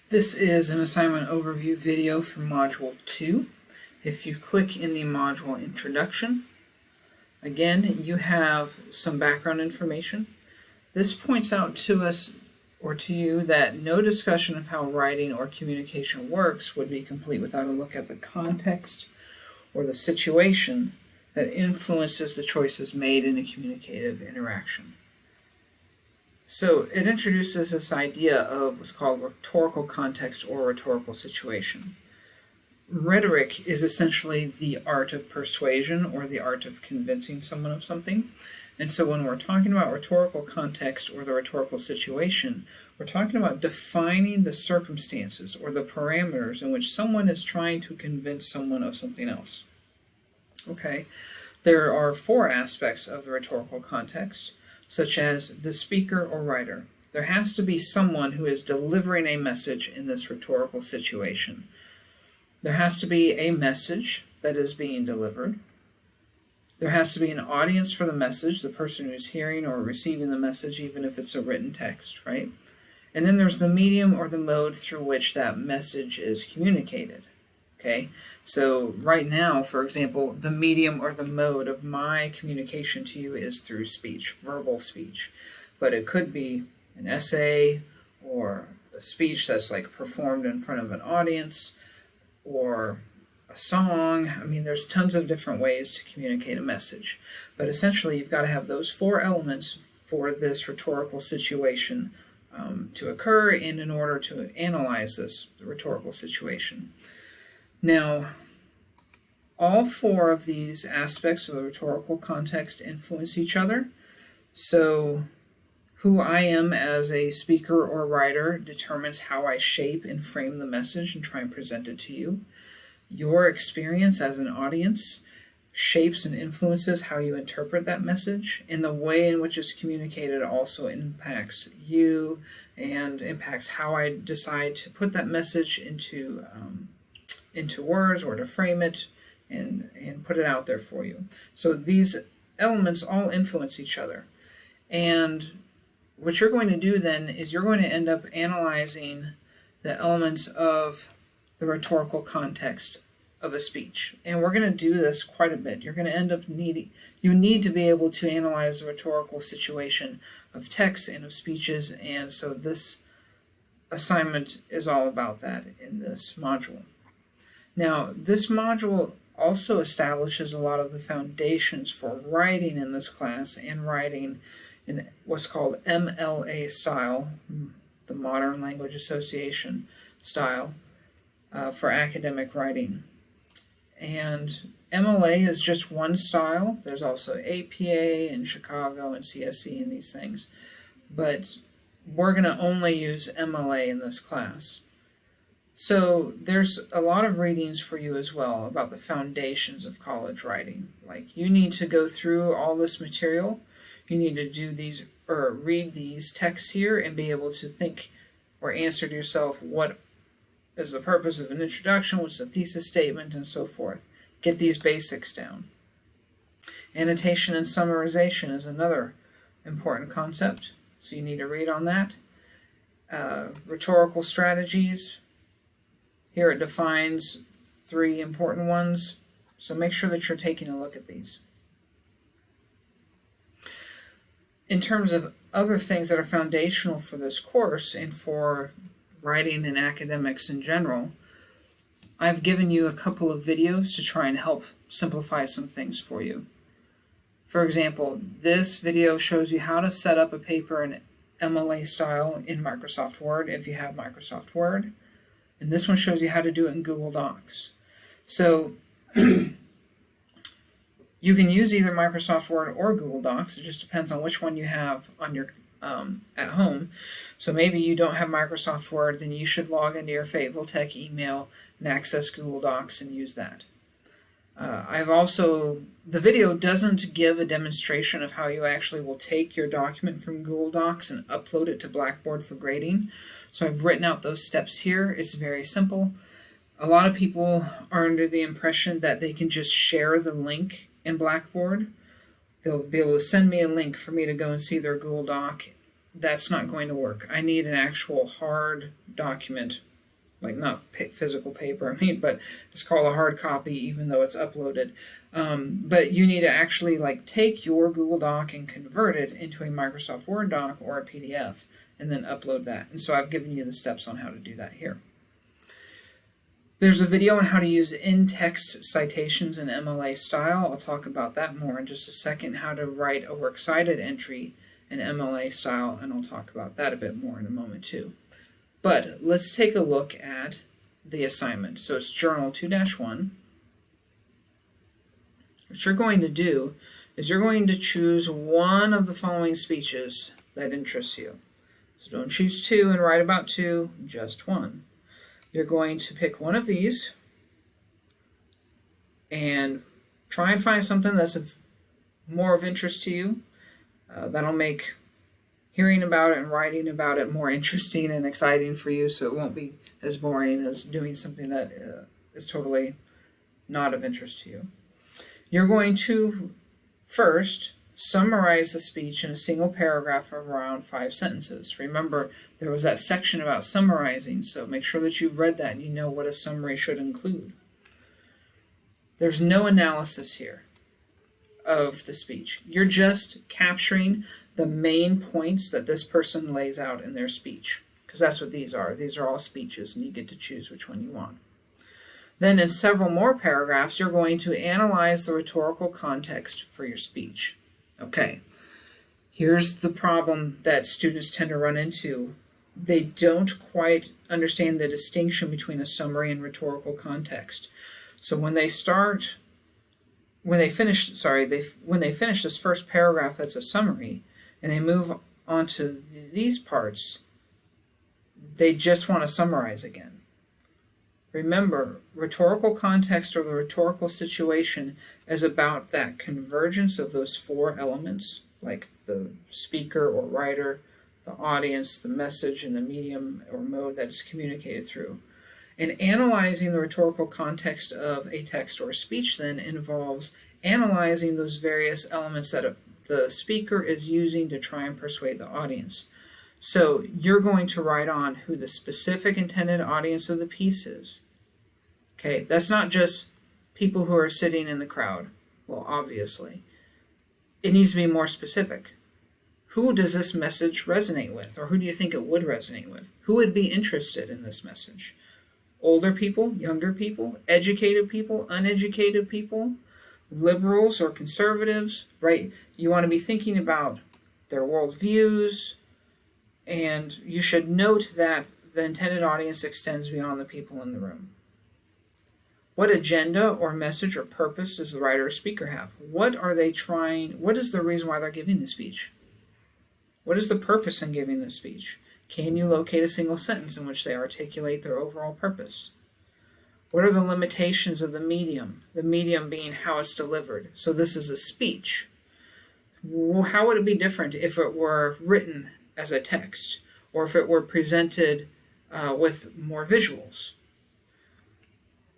This is an assignment overview video for Module 2. If you click in the module introduction, again, you have some background information. This points out to us or to you that no discussion of how writing or communication works would be complete without a look at the context or the situation that influences the choices made in a communicative interaction. So it introduces this idea of what's called rhetorical context or rhetorical situation. Rhetoric is essentially the art of persuasion or the art of convincing someone of something. And so when we're talking about rhetorical context or the rhetorical situation, we're talking about defining the circumstances or the parameters in which someone is trying to convince someone of something else. Okay, there are four aspects of the rhetorical context, such as the speaker or writer. There has to be someone who is delivering a message in this rhetorical situation. There has to be a message that is being delivered. There has to be an audience for the message, the person who's hearing or receiving the message, even if it's a written text, right? And then there's the medium or the mode through which that message is communicated. Okay, so right now, for example, the medium or the mode of my communication to you is through speech, verbal speech. But it could be an essay or a speech that's like performed in front of an audience or a song. I mean, there's tons of different ways to communicate a message. But essentially, you've got to have those four elements for this rhetorical situation to occur and in order to analyze this rhetorical situation. Now, all four of these aspects of the rhetorical context influence each other. So who I am as a speaker or writer determines how I shape and frame the message and try and present it to you. Your experience as an audience shapes and influences how you interpret that message, and the way in which it's communicated also impacts you and impacts how I decide to put that message into words or to frame it and put it out there for you. So these elements all influence each other. And what you're going to do then is you're going to end up analyzing the elements of the rhetorical context of a speech. And we're going to do this quite a bit. You're going to end up you need to be able to analyze the rhetorical situation of texts and of speeches. And so this assignment is all about that in this module. Now, this module also establishes a lot of the foundations for writing in this class and writing in what's called MLA style, the Modern Language Association style, for academic writing. And MLA is just one style. There's also APA and Chicago and CSE and these things. But we're going to only use MLA in this class. So there's a lot of readings for you as well about the foundations of college writing. Like, you need to go through all this material. You need to do these or read these texts here and be able to think or answer to yourself, what is the purpose of an introduction, what's the thesis statement, and so forth. Get these basics down. Annotation and summarization is another important concept, so you need to read on that. Rhetorical strategies. Here it defines three important ones, so make sure that you're taking a look at these. In terms of other things that are foundational for this course and for writing and academics in general, I've given you a couple of videos to try and help simplify some things for you. For example, this video shows you how to set up a paper in MLA style in Microsoft Word if you have Microsoft Word. And this one shows you how to do it in Google Docs. So you can use either Microsoft Word or Google Docs. It just depends on which one you have on your at home. So maybe you don't have Microsoft Word, then you should log into your Fayetteville Tech email and access Google Docs and use that. The video doesn't give a demonstration of how you actually will take your document from Google Docs and upload it to Blackboard for grading. So I've written out those steps here. It's very simple. A lot of people are under the impression that they can just share the link in Blackboard. They'll be able to send me a link for me to go and see their Google Doc. That's not going to work. I need an actual hard document like not physical paper, but it's called a hard copy even though it's uploaded. But you need to actually like take your Google Doc and convert it into a Microsoft Word doc or a PDF and then upload that. And so I've given you the steps on how to do that here. There's a video on how to use in-text citations in MLA style. I'll talk about that more in just a second, how to write a works cited entry in MLA style, and I'll talk about that a bit more in a moment too. But let's take a look at the assignment. So it's Journal 2-1. What you're going to do is you're going to choose one of the following speeches that interests you. So don't choose two and write about two, just one. You're going to pick one of these and try and find something that's more of interest to you. That'll make hearing about it and writing about it more interesting and exciting for you, so it won't be as boring as doing something that is totally not of interest to you. You're going to first summarize the speech in a single paragraph of around 5 sentences. Remember, there was that section about summarizing, so make sure that you've read that and you know what a summary should include. There's no analysis here of the speech. You're just capturing the main points that this person lays out in their speech, because that's what these are. These are all speeches, and you get to choose which one you want. Then in several more paragraphs, you're going to analyze the rhetorical context for your speech. Okay, here's the problem that students tend to run into. They don't quite understand the distinction between a summary and rhetorical context. So when they finish this first paragraph that's a summary, and they move on to these parts, they just want to summarize again. Remember, rhetorical context or the rhetorical situation is about that convergence of those 4 elements, like the speaker or writer, the audience, the message, and the medium or mode that it's communicated through. And analyzing the rhetorical context of a text or speech then involves analyzing those various elements that the speaker is using to try and persuade the audience. So you're going to write on who the specific intended audience of the piece is. Okay, that's not just people who are sitting in the crowd. Well, obviously. It needs to be more specific. Who does this message resonate with? Or who do you think it would resonate with? Who would be interested in this message? Older people, younger people, educated people, uneducated people, liberals or conservatives, right? You want to be thinking about their worldviews, and you should note that the intended audience extends beyond the people in the room. What agenda or message or purpose does the writer or speaker have? What is the reason why they're giving the speech? What is the purpose in giving this speech? Can you locate a single sentence in which they articulate their overall purpose? What are the limitations of the medium being how it's delivered? So this is a speech. How would it be different if it were written as a text, or if it were presented with more visuals?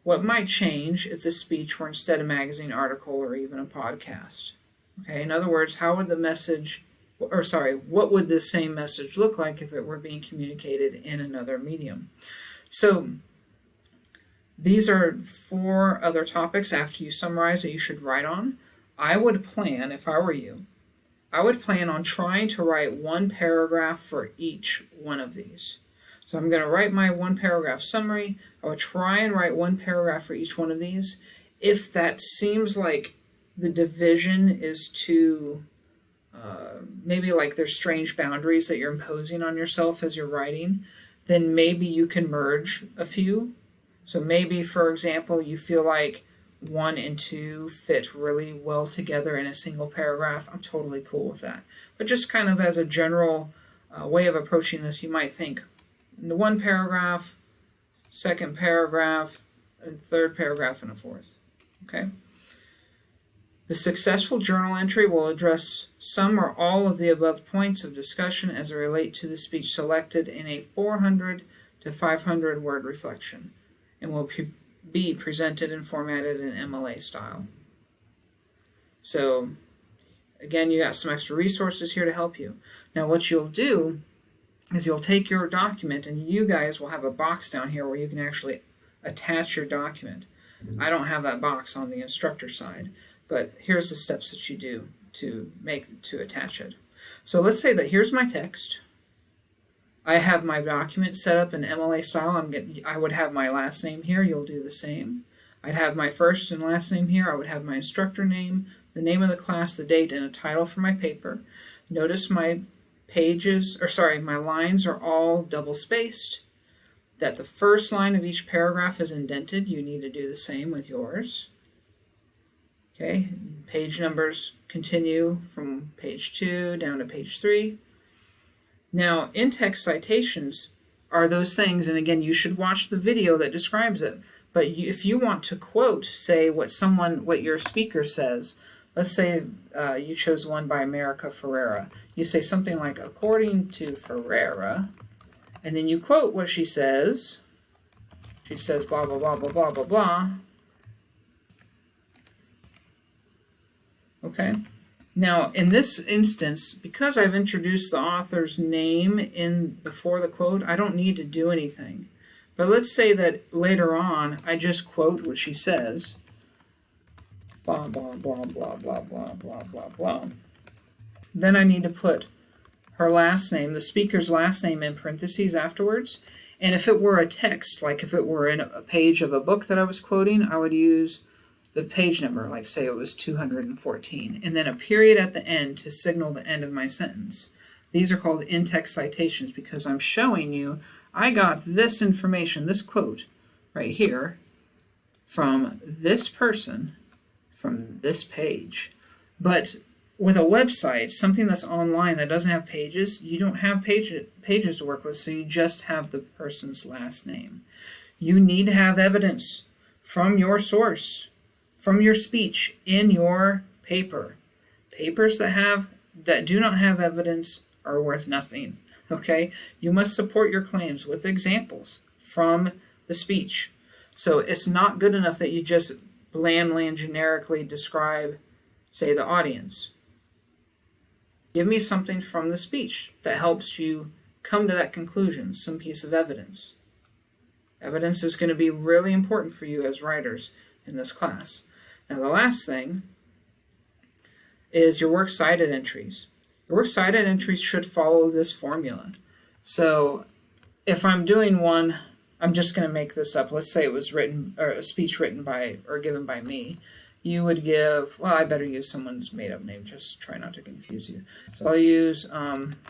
What might change if the speech were instead a magazine article or even a podcast? Okay, in other words, what would this same message look like if it were being communicated in another medium? So these are 4 other topics after you summarize that you should write on. I would plan, if I were you, on trying to write 1 paragraph for each one of these. So I'm going to write my 1 paragraph summary. I would try and write 1 paragraph for each one of these. If that seems like the division is too, maybe like there's strange boundaries that you're imposing on yourself as you're writing, then maybe you can merge a few. So maybe, for example, you feel like 1 and 2 fit really well together in a single paragraph. I'm totally cool with that. But just kind of as a general way of approaching this, you might think the 1 paragraph, 2nd paragraph, a 3rd paragraph, and a 4th. Okay? The successful journal entry will address some or all of the above points of discussion as they relate to the speech selected in a 400 to 500 word reflection, and will be presented and formatted in MLA style. So again, you got some extra resources here to help you. Now what you'll do is you'll take your document and you guys will have a box down here where you can actually attach your document. I don't have that box on the instructor side, but here's the steps that you do to attach it. So let's say that here's my text. I have my document set up in MLA style. I would have my last name here. You'll do the same. I'd have my first and last name here. I would have my instructor name, the name of the class, the date, and a title for my paper. Notice my my lines are all double spaced, that the first line of each paragraph is indented. You need to do the same with yours. Okay, page numbers continue from page 2 down to page 3. Now, in-text citations are those things, and again, you should watch the video that describes it. But if you want to quote, say, what your speaker says, let's say you chose one by America Ferrera. You say something like, according to Ferrera, and then you quote what she says. She says blah, blah, blah, blah, blah, blah, blah. Okay. Now, in this instance, because I've introduced the author's name before the quote, I don't need to do anything. But let's say that later on, I just quote what she says. Blah, blah, blah, blah, blah, blah, blah, blah, blah. Then I need to put her last name, the speaker's last name, in parentheses afterwards. And if it were a text, like if it were in a page of a book that I was quoting, I would use the page number, like say it was 214, and then a period at the end to signal the end of my sentence. These are called in-text citations because I'm showing you I got this information, this quote right here, from this person, from this page. But with a website, something that's online that doesn't have pages, you don't have pages to work with, so you just have the person's last name. You need to have evidence from your source, from your speech in your paper. Papers that do not have evidence are worth nothing. Okay? You must support your claims with examples from the speech. So it's not good enough that you just blandly and generically describe, say, the audience. Give me something from the speech that helps you come to that conclusion, some piece of evidence. Evidence is going to be really important for you as writers in this class. Now, the last thing is your works cited entries. Your works cited entries should follow this formula. So if I'm doing one, I'm just going to make this up. Let's say it was written, or a speech written by, or given by me. You would give, well, I better use someone's made-up name, just try not to confuse you. So I'll use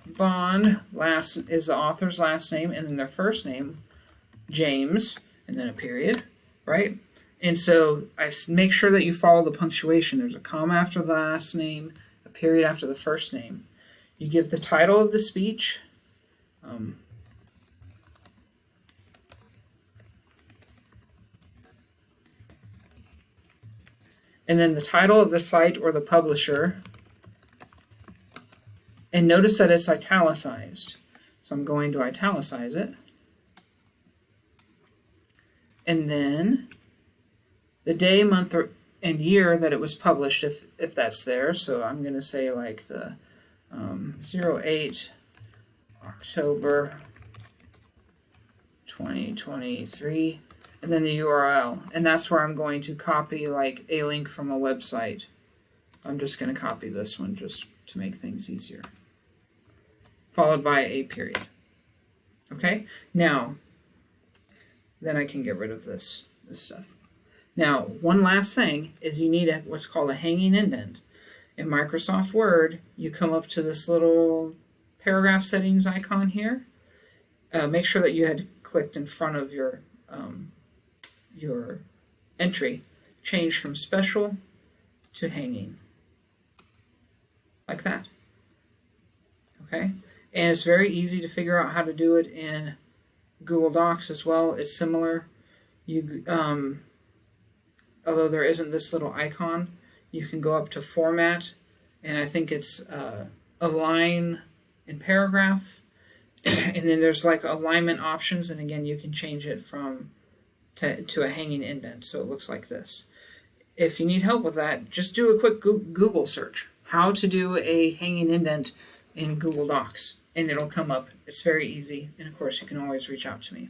Bond, last is the author's last name, and then their first name, James, and then a period, right? And so I make sure that you follow the punctuation. There's a comma after the last name, a period after the first name. You give the title of the speech. And then the title of the site or the publisher. And notice that it's italicized. So I'm going to italicize it. And then the day, month, and year that it was published, if that's there. So I'm going to say like the 08 October 2023, and then the URL. And that's where I'm going to copy like a link from a website. I'm just going to copy this one just to make things easier. Followed by a period. Okay? Now, then I can get rid of this stuff. Now, one last thing is you need what's called a hanging indent. In Microsoft Word, you come up to this little paragraph settings icon here. Make sure that you had clicked in front of your entry. Change from special to hanging. Like that. Okay? And it's very easy to figure out how to do it in Google Docs as well. It's similar. Although there isn't this little icon, you can go up to Format, and I think it's Align in Paragraph, and then there's like alignment options, and again, you can change it to a hanging indent, so it looks like this. If you need help with that, just do a quick Google search. How to do a hanging indent in Google Docs. and it'll come up. It's very easy, and of course you can always reach out to me.